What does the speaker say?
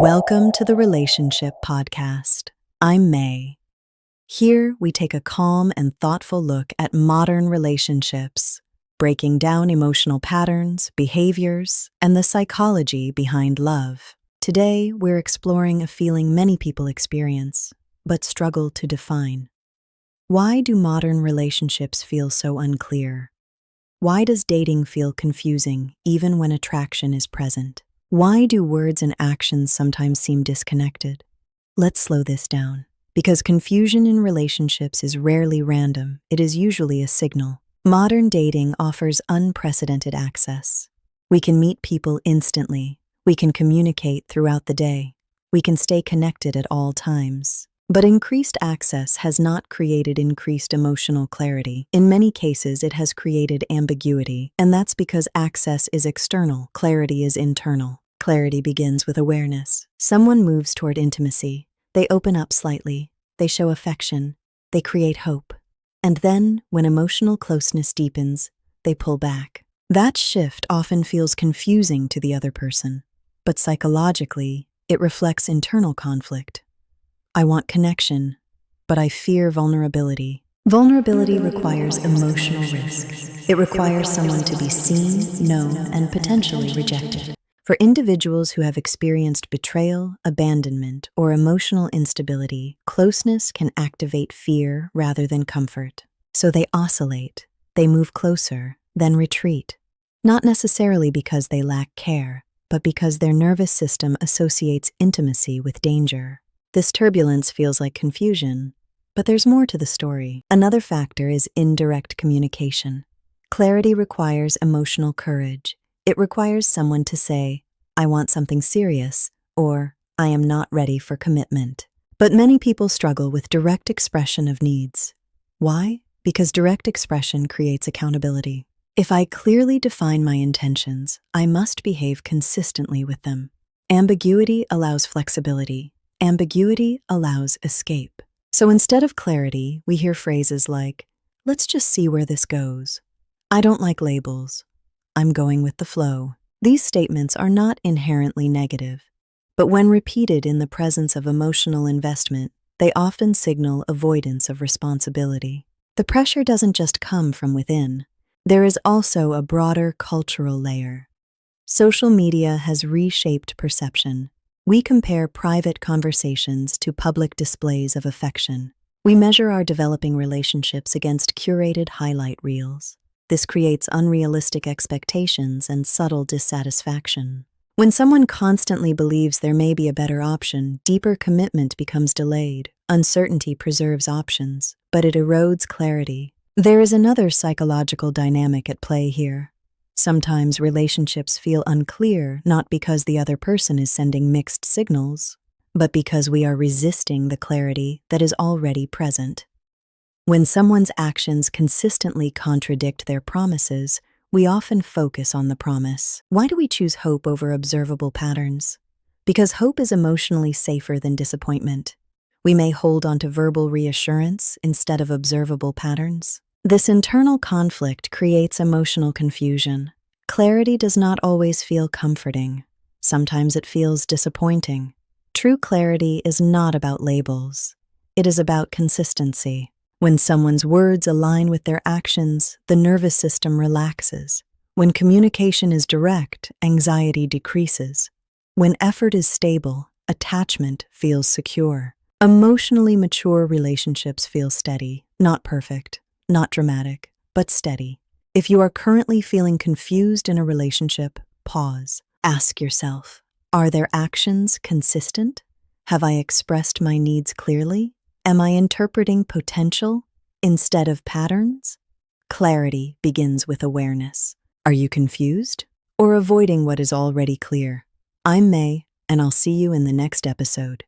Welcome to the Relationship Podcast. I'm May. Here we take a calm and thoughtful look at modern relationships, breaking down emotional patterns, behaviors, and the psychology behind love. Today we're exploring a feeling many people experience, but struggle to define. Why do modern relationships feel so unclear? Why does dating feel confusing even when attraction is present? Why do words and actions sometimes seem disconnected? Let's slow this down. Because confusion in relationships is rarely random, it is usually a signal. Modern dating offers unprecedented access. We can meet people instantly. We can communicate throughout the day. We can stay connected at all times. But increased access has not created increased emotional clarity. In many cases, it has created ambiguity, and that's because access is external, clarity is internal. Clarity begins with awareness. Someone moves toward intimacy. They open up slightly. They show affection. They create hope. And then, when emotional closeness deepens, they pull back. That shift often feels confusing to the other person, but psychologically, it reflects internal conflict. I want connection, but I fear vulnerability. Vulnerability requires emotional risk. It requires someone to be seen, known, and potentially rejected. For individuals who have experienced betrayal, abandonment, or emotional instability, closeness can activate fear rather than comfort. So they oscillate, they move closer, then retreat. Not necessarily because they lack care, but because their nervous system associates intimacy with danger. This turbulence feels like confusion, but there's more to the story. Another factor is indirect communication. Clarity requires emotional courage. It requires someone to say, I want something serious, or I am not ready for commitment. But many people struggle with direct expression of needs. Why? Because direct expression creates accountability. If I clearly define my intentions, I must behave consistently with them. Ambiguity allows flexibility. Ambiguity allows escape. So instead of clarity, we hear phrases like, let's just see where this goes. I don't like labels. I'm going with the flow. These statements are not inherently negative, but when repeated in the presence of emotional investment, they often signal avoidance of responsibility. The pressure doesn't just come from within. There is also a broader cultural layer. Social media has reshaped perception. We compare private conversations to public displays of affection. We measure our developing relationships against curated highlight reels. This creates unrealistic expectations and subtle dissatisfaction. When someone constantly believes there may be a better option, deeper commitment becomes delayed. Uncertainty preserves options, but it erodes clarity. There is another psychological dynamic at play here. Sometimes relationships feel unclear not because the other person is sending mixed signals, but because we are resisting the clarity that is already present. When someone's actions consistently contradict their promises, we often focus on the promise. Why do we choose hope over observable patterns? Because hope is emotionally safer than disappointment. We may hold on to verbal reassurance instead of observable patterns. This internal conflict creates emotional confusion. Clarity does not always feel comforting. Sometimes it feels disappointing. True clarity is not about labels. It is about consistency. When someone's words align with their actions, the nervous system relaxes. When communication is direct, anxiety decreases. When effort is stable, attachment feels secure. Emotionally mature relationships feel steady, not perfect, not dramatic, but steady. If you are currently feeling confused in a relationship, pause. Ask yourself, are their actions consistent? Have I expressed my needs clearly? Am I interpreting potential instead of patterns? Clarity begins with awareness. Are you confused or avoiding what is already clear? I'm May, and I'll see you in the next episode.